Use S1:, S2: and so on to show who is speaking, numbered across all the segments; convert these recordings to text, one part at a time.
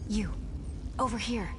S1: You. Over here.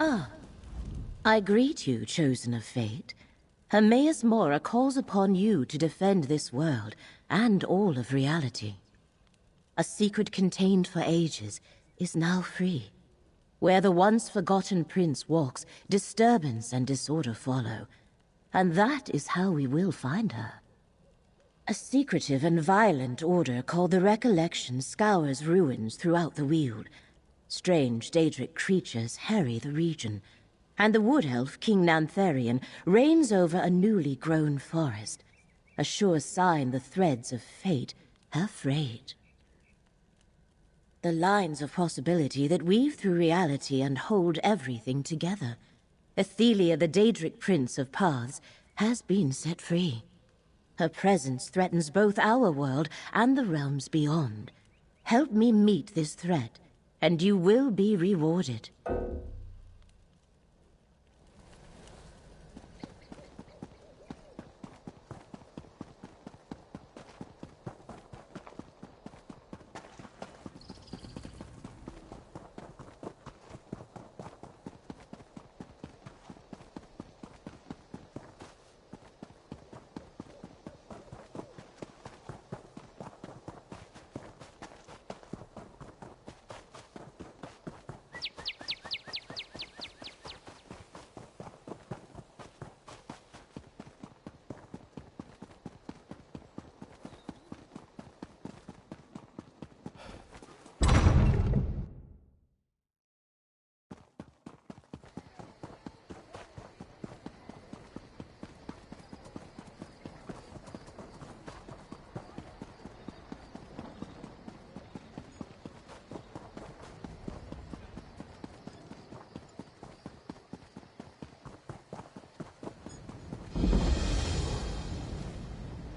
S2: Ah, I greet you, chosen of fate. Hermaeus Mora calls upon you to defend this world and all of reality. A secret contained for ages is now free. Where the once forgotten prince walks, disturbance and disorder follow. And that is how we will find her. A secretive and violent order called the Recollection scours ruins throughout the Weald. Strange Daedric creatures harry the region, and the wood elf King Nantharian reigns over a newly grown forest, a sure sign the threads of fate have frayed. The lines of possibility that weave through reality and hold everything together. Athelia, the Daedric Prince of Paths, has been set free. Her presence threatens both our world and the realms beyond. Help me meet this threat, and you will be rewarded.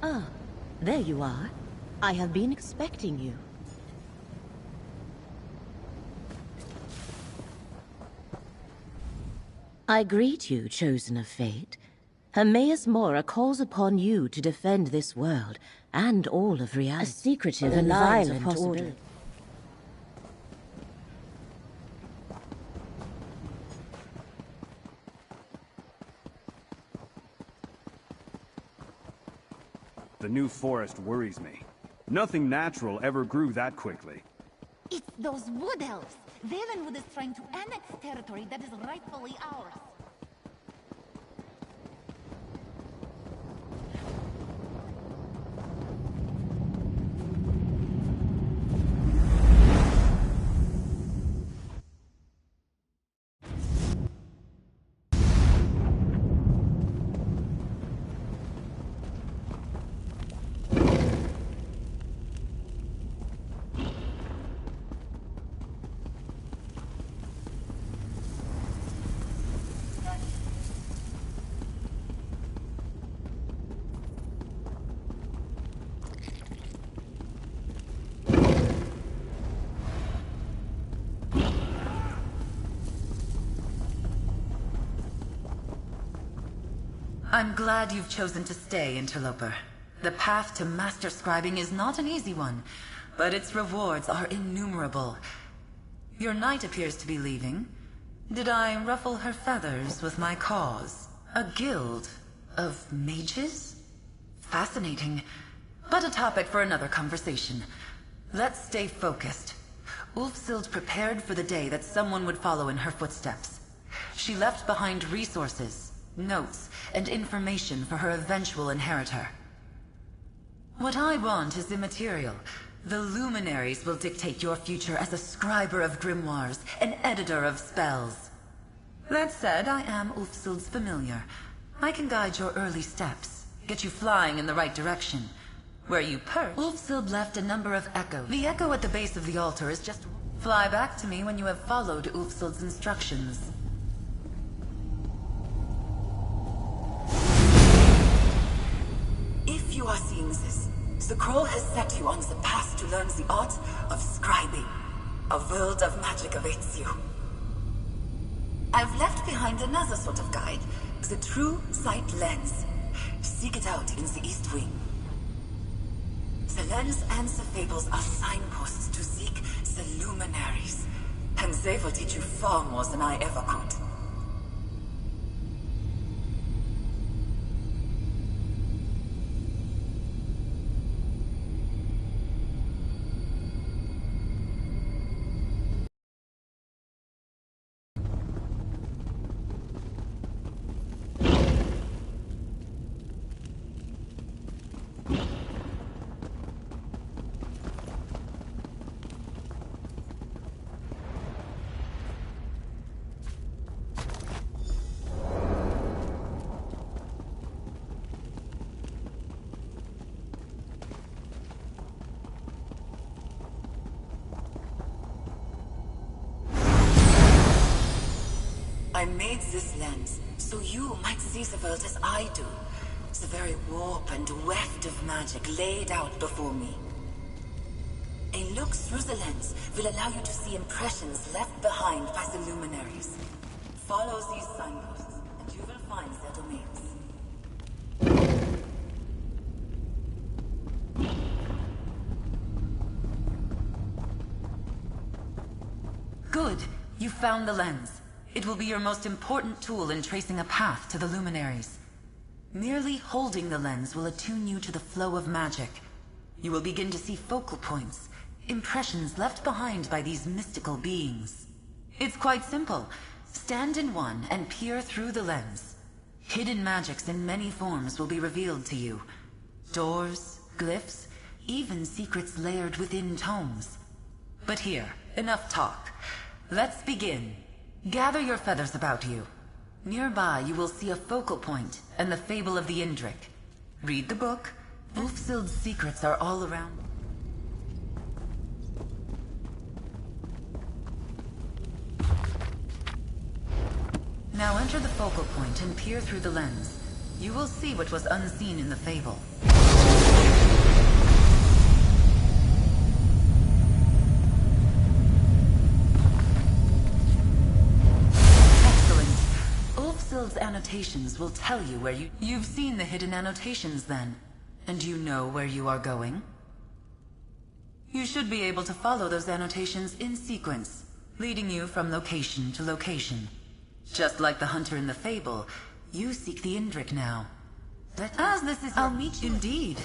S2: Ah, there you are. I have been expecting you. I greet you, chosen of fate. Hermaeus Mora calls upon you to defend this world and all of reality. A secretive and violent order.
S3: The new forest worries me. Nothing natural ever grew that quickly.
S4: It's those wood elves. Valenwood is trying to annex territory that is rightfully ours.
S5: I'm glad you've chosen to stay, Interloper. The path to master scribing is not an easy one, but its rewards are innumerable. Your knight appears to be leaving. Did I ruffle her feathers with my cause? A guild of mages? Fascinating, but a topic for another conversation. Let's stay focused. Ulfsild prepared for the day that someone would follow in her footsteps. She left behind resources, notes, and information for her eventual inheritor. What I want is immaterial. The luminaries will dictate your future as a scriber of grimoires, an editor of spells. That said, I am Ulfsild's familiar. I can guide your early steps, get you flying in the right direction. Where you perch, Ulfsild left a number of echoes. The echo at the base of the altar is just... Fly back to me when you have followed Ulfsild's instructions.
S6: If you are seeing this, the Scroll has set you on the path to learn the art of scribing. A world of magic awaits you. I've left behind another sort of guide, the True Sight Lens. Seek it out in the East Wing. The lens and the fables are signposts to seek the luminaries, and they will teach you far more than I ever could. I made this lens so you might see the world as I do. The very warp and weft of magic laid out before me. A look through the lens will allow you to see impressions left behind by the luminaries. Follow these signposts, and you will find their domains.
S5: Good. You found the lens. It will be your most important tool in tracing a path to the luminaries. Merely holding the lens will attune you to the flow of magic. You will begin to see focal points, impressions left behind by these mystical beings. It's quite simple. Stand in one and peer through the lens. Hidden magics in many forms will be revealed to you. Doors, glyphs, even secrets layered within tomes. But here, enough talk. Let's begin. Gather your feathers about you. Nearby you will see a focal point and the fable of the Indrik. Read the book. Ulfsild's secrets are all around. Now enter the focal point and peer through the lens. You will see what was unseen in the fable. Ulfsild's annotations will tell you where You've seen the hidden annotations then, and you know where you are going? You should be able to follow those annotations in sequence, leading you from location to location. Just like the hunter in the fable, you seek the Indrik now. As this is I'll meet you. Indeed.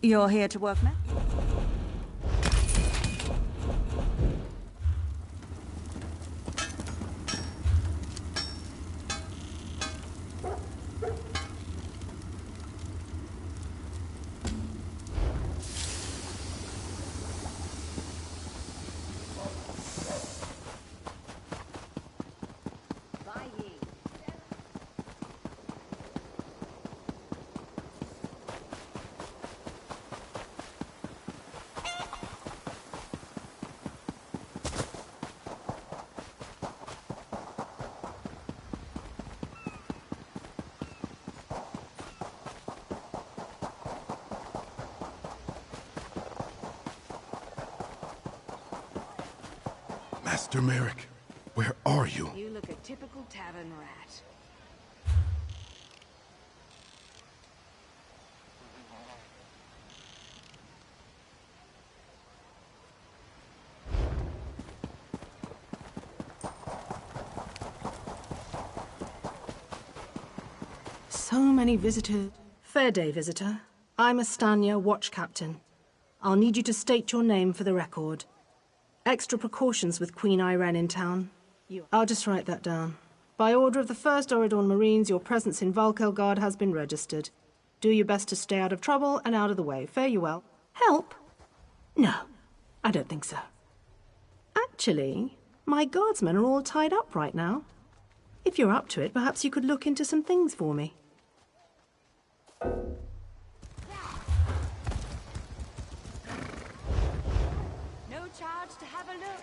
S1: You're here to work, man?
S7: Master Merrick, where are you?
S1: You look a typical tavern rat.
S8: So many visitors. Fair day, visitor. I'm Astanya, watch captain. I'll need you to state your name for the record. Extra precautions with Queen Irene in town. I'll just write that down. By order of the 1st Oridorn Marines, your presence in Valkelgard has been registered. Do your best to stay out of trouble and out of the way. Fare you well. Help? No, I don't think so. Actually, my guardsmen are all tied up right now. If you're up to it, perhaps you could look into some things for me.
S1: No charge to have a look.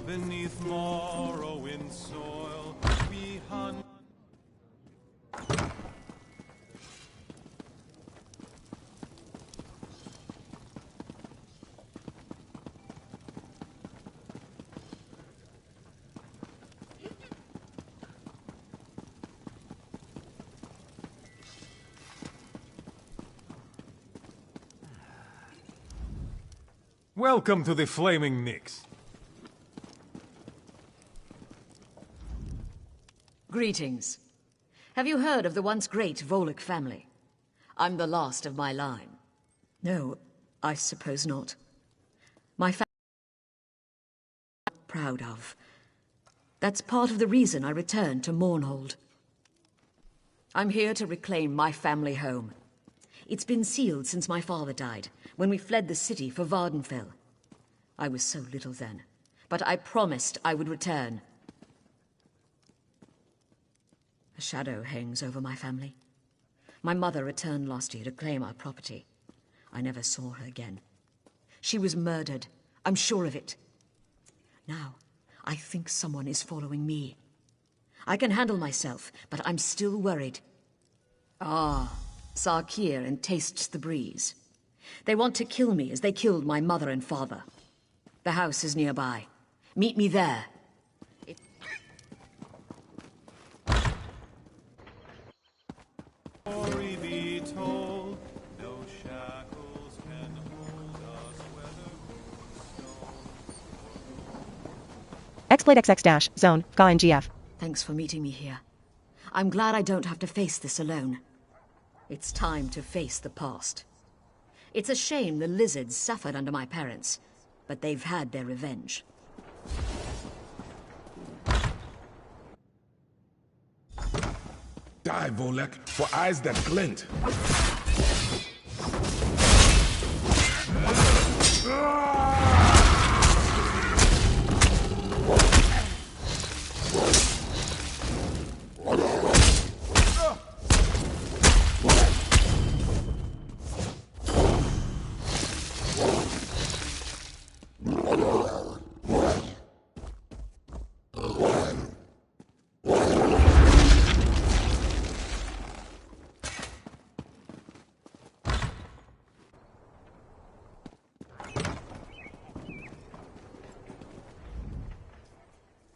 S9: Beneath Morrowind soil, we hunt. Welcome to the Flaming Nix.
S10: Greetings. Have you heard of the once great Volek family? I'm the last of my line. No, I suppose not. My family I'm proud of. That's part of the reason I returned to Mournhold. I'm here to reclaim my family home. It's been sealed since my father died, when we fled the city for Vardenfell. I was so little then, but I promised I would return. A shadow hangs over my family. My mother returned last year to claim our property. I never saw her again. She was murdered. I'm sure of it. Now, I think someone is following me. I can handle myself, but I'm still worried. Ah, Sarkir and Tastes the Breeze. They want to kill me as they killed my mother and father. The house is nearby. Meet me there.
S9: Story be told, no shackles can hold us, whether
S11: Exploit XX-Zone, Ga GF.
S10: Thanks for meeting me here. I'm glad I don't have to face this alone. It's time to face the past. It's a shame the lizards suffered under my parents, but they've had their revenge.
S7: Die, Volek, for eyes that glint.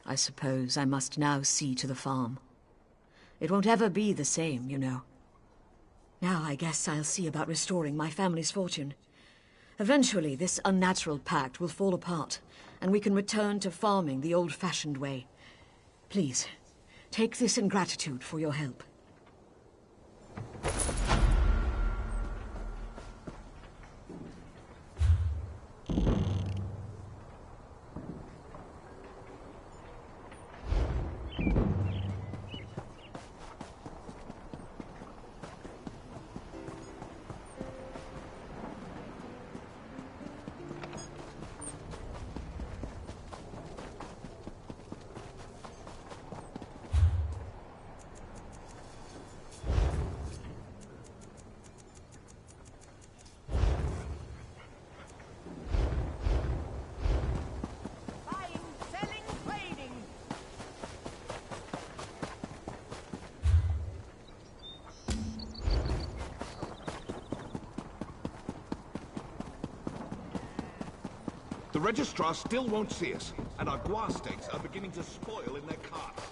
S10: I suppose I must now see to the farm. It won't ever be the same, you know. Now I guess I'll see about restoring my family's fortune. Eventually, this unnatural pact will fall apart, and we can return to farming the old-fashioned way. Please, take this in gratitude for your help.
S12: The Registrar still won't see us, and our guar steaks are beginning to spoil in their carts.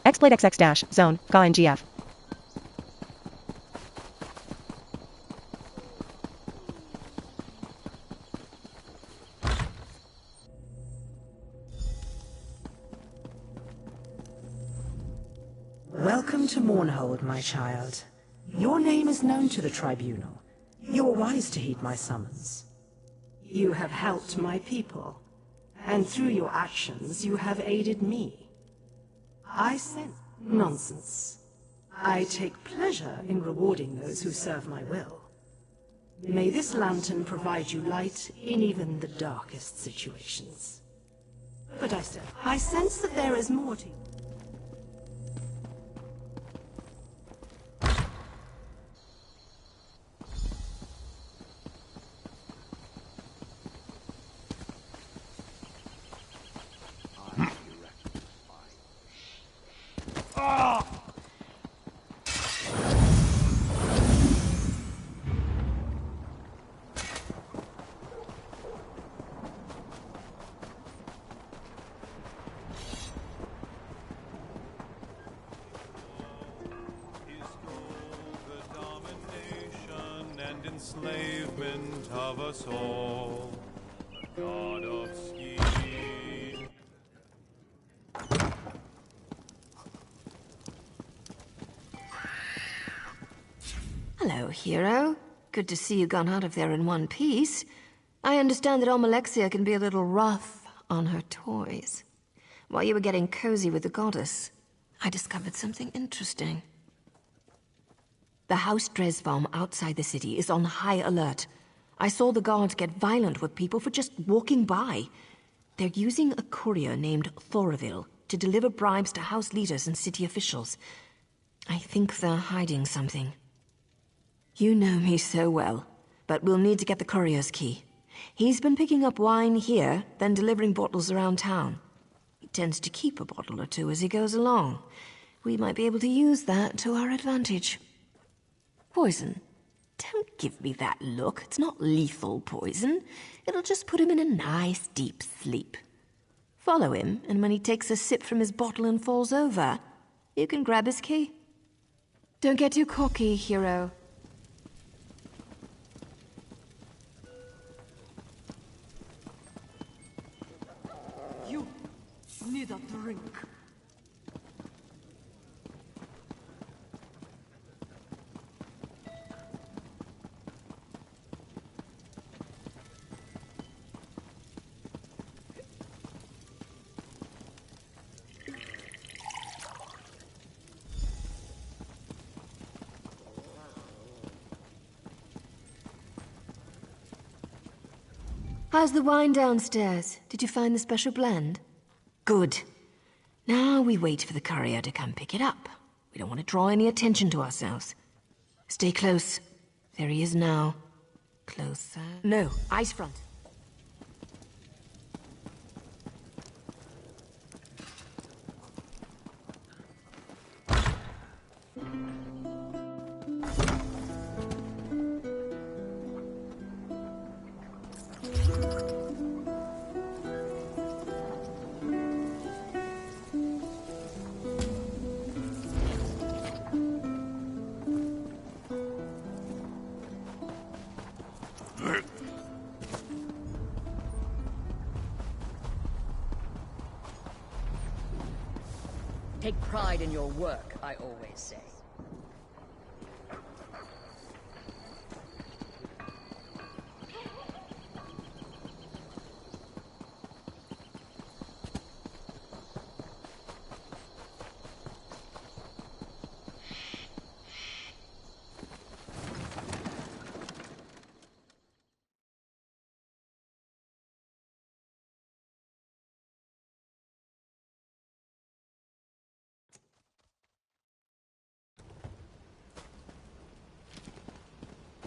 S11: Exploit XX- zone, GA GF.
S8: Welcome to Mournhold, my child. Your name is known to the Tribunal. You are wise to heed my summons. You have helped my people, and through your actions you have aided me. I sense nonsense. I take pleasure in rewarding those who serve my will. May this lantern provide you light in even the darkest situations. But I sense that there is more to you.
S9: Enslavement of us all, a god of scheme.
S13: Hello, hero. Good to see you gone out of there in one piece. I understand that Almalexia can be a little rough on her toys. While you were getting cozy with the goddess, I discovered something interesting. The House Dresvarm outside the city is on high alert. I saw the guards get violent with people for just walking by. They're using a courier named Thoraville to deliver bribes to house leaders and city officials. I think they're hiding something. You know me so well, but we'll need to get the courier's key. He's been picking up wine here, then delivering bottles around town. He tends to keep a bottle or two as he goes along. We might be able to use that to our advantage. Poison? Don't give me that look. It's not lethal poison. It'll just put him in a nice deep sleep. Follow him, and when he takes a sip from his bottle and falls over, you can grab his key. Don't get too cocky, hero.
S1: You need a drink.
S13: How's the wine downstairs? Did you find the special blend? Good. Now we wait for the courier to come pick it up. We don't want to draw any attention to ourselves. Stay close. There he is now. Closer. No, eyes front.
S10: Take pride in your work, I always say.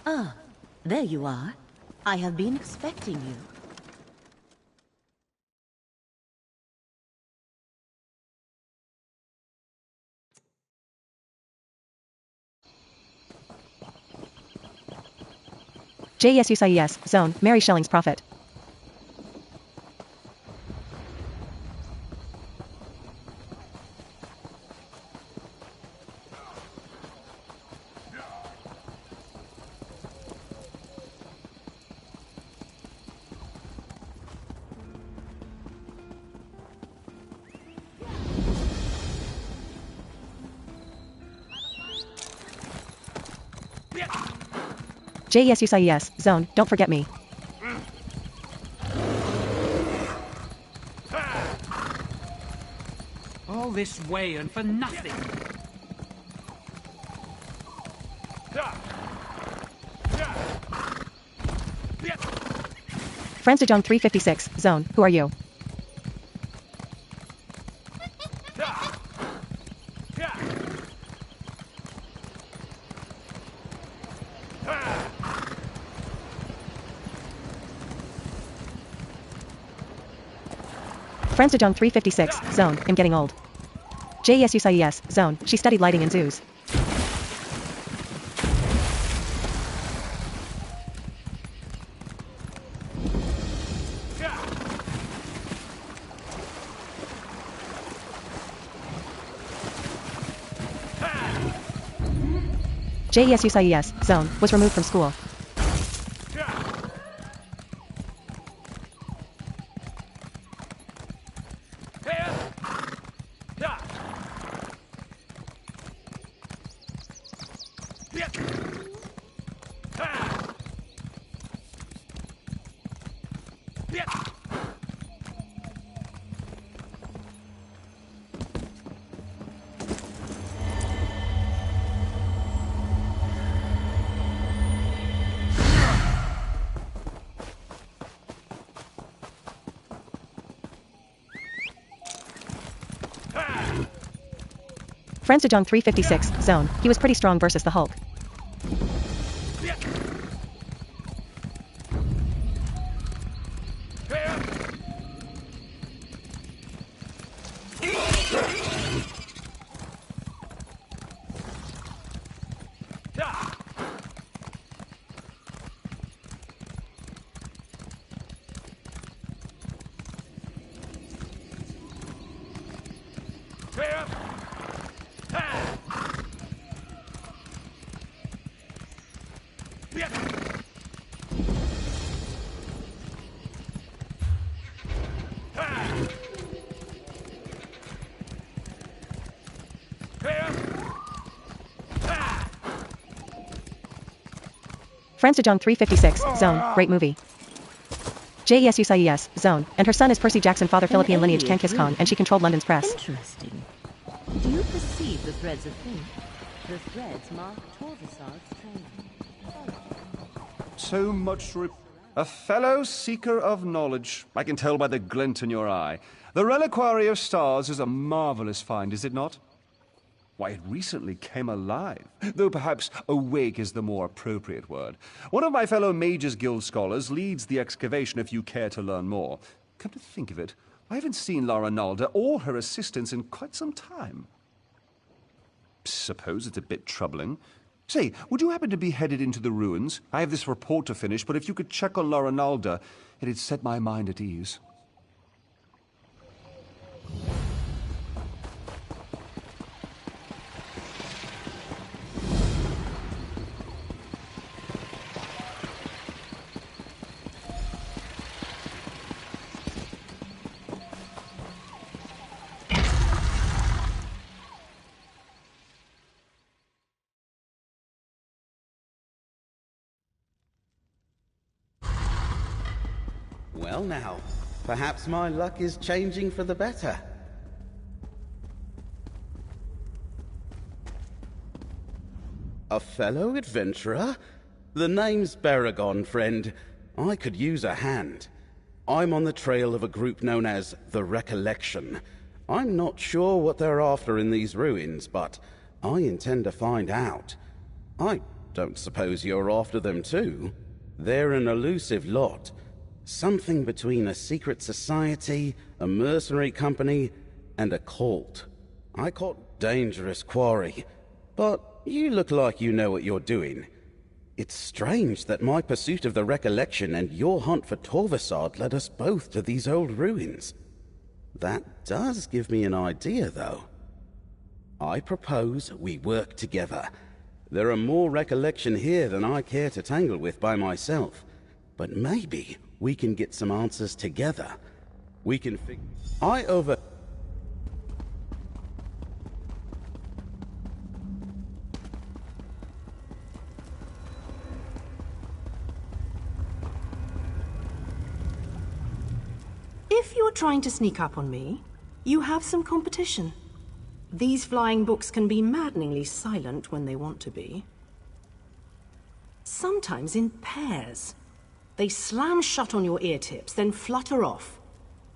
S2: Ah, there you are. I have been expecting you.
S11: JSUSIES, Zone, Mary Schelling's Prophet. JSUSIES, Zone, don't forget me.
S14: All this way and for nothing.
S11: Friends to John 356, Zone, who are you? Friends to John 356, Zone, am getting old. JSUSIES, Zone, she studied lighting in zoos. JSUSIES, Zone, was removed from school. Friends to John 356, Zone, he was pretty strong versus the Hulk. Friends to John 356, Zone, great movie. JSUSIES, Zone, and her son is Percy Jackson, father Philippine lineage Kankis Khan, and she controlled London's press.
S2: Interesting. Do you perceive the threads of fate? The threads mark Torvasard's training.
S3: So much a fellow seeker of knowledge. I can tell by the glint in your eye. The Reliquary of Stars is a marvelous find, is it not? Why, it recently came alive, though perhaps awake is the more appropriate word. One of my fellow Mages Guild scholars leads the excavation if you care to learn more. Come to think of it, I haven't seen Lara Nalda or her assistants in quite some time. Suppose it's a bit troubling. Say, would you happen to be headed into the ruins? I have this report to finish, but if you could check on Lara Nalda, it'd set my mind at ease.
S15: Well now, perhaps my luck is changing for the better. A fellow adventurer? The name's Baragon, friend. I could use a hand. I'm on the trail of a group known as the Recollection. I'm not sure what they're after in these ruins, but I intend to find out. I don't suppose you're after them too? They're an elusive lot. Something between a secret society, a mercenary company, and a cult. I caught dangerous quarry, but you look like you know what you're doing. It's strange that my pursuit of the Recollection and your hunt for Torvasad led us both to these old ruins. That does give me an idea, though. I propose we work together. There are more Recollection here than I care to tangle with by myself, but maybe we can get some answers together. We can
S8: If you're trying to sneak up on me, you have some competition. These flying books can be maddeningly silent when they want to be. Sometimes in pairs. They slam shut on your ear tips, then flutter off.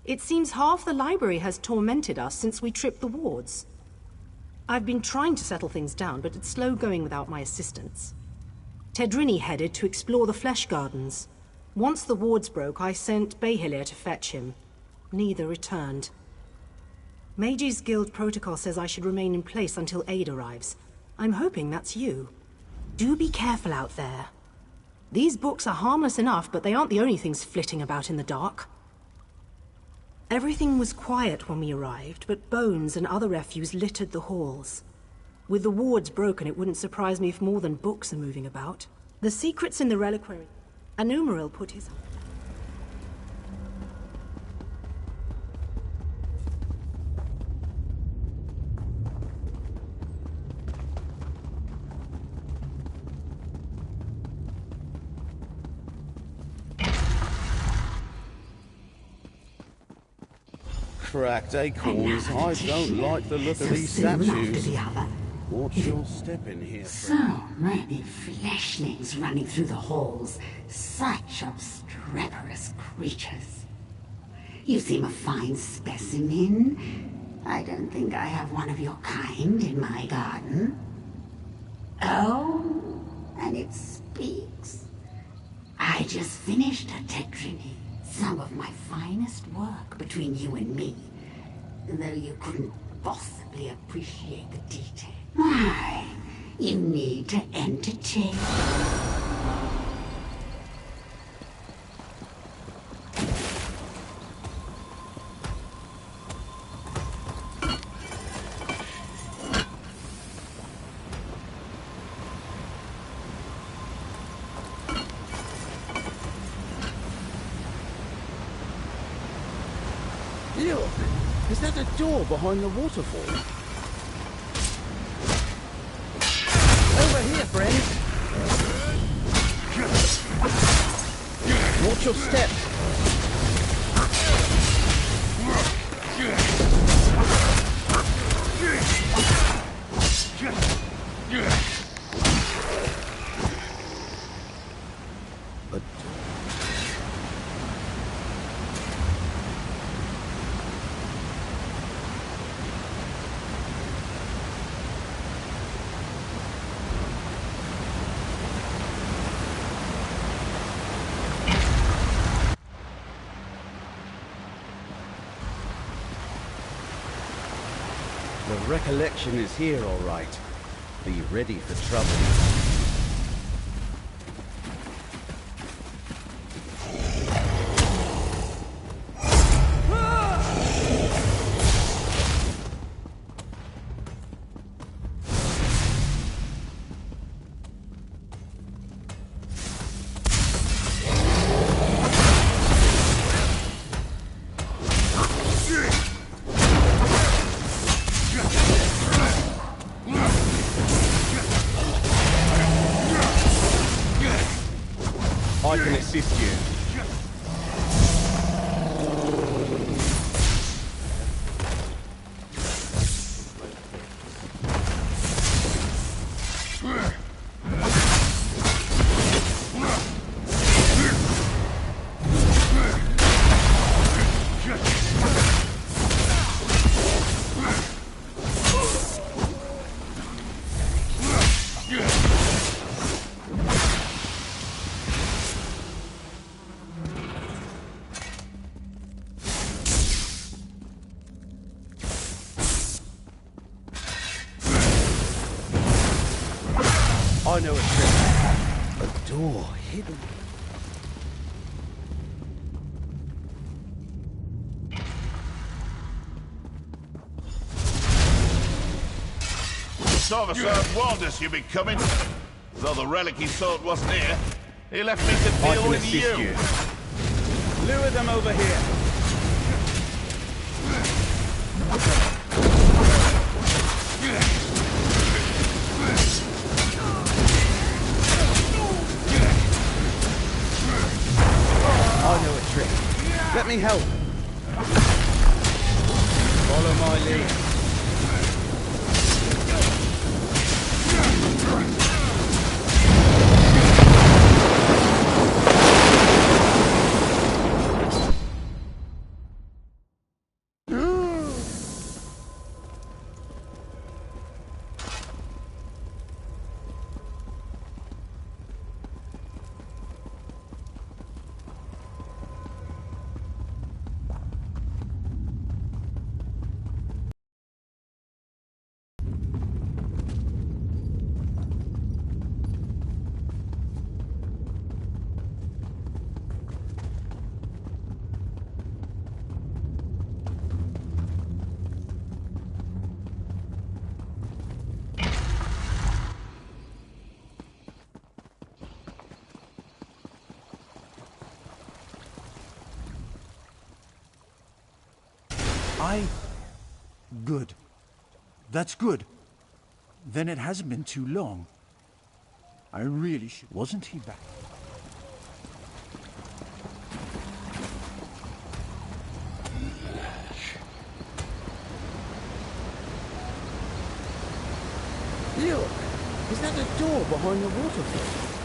S8: It seems half the library has tormented us since we tripped the wards. I've been trying to settle things down, but it's slow going without my assistance. Tedrini headed to explore the Flesh Gardens. Once the wards broke, I sent Behilir to fetch him. Neither returned. Mages Guild protocol says I should remain in place until aid arrives. I'm hoping that's you. Do be careful out there. These books are harmless enough, but they aren't the only things flitting about in the dark. Everything was quiet when we arrived, but bones and other refuse littered the halls. With the wards broken, it wouldn't surprise me if more than books are moving about. The secret's in the reliquary. Anumeril put his...
S15: Cracked acorns. I don't like the look of these statues. Watch your step in here,
S16: So many fleshlings running through the halls. Such obstreperous creatures. You seem a fine specimen. I don't think I have one of your kind in my garden. Oh, and it speaks. I just finished a Tedrini. Some of my finest work between you and me, though you couldn't possibly appreciate the detail. Why, you need to entertain.
S15: Look, is that a door behind the waterfall? Over here, friend. Watch your step. The recollection is here, all right. Be ready for trouble. I can assist you. I know a trick. A door hidden.
S12: Sorcerer warned us you'd be coming. Though the relic he sought wasn't here, he left me to deal with you.
S15: Lure them over here. I know a trick. Let me help. Follow my lead.
S17: Good. That's good. Then it hasn't been too long. I really should... Wasn't he back?
S15: Look! Is that the door behind the waterfall?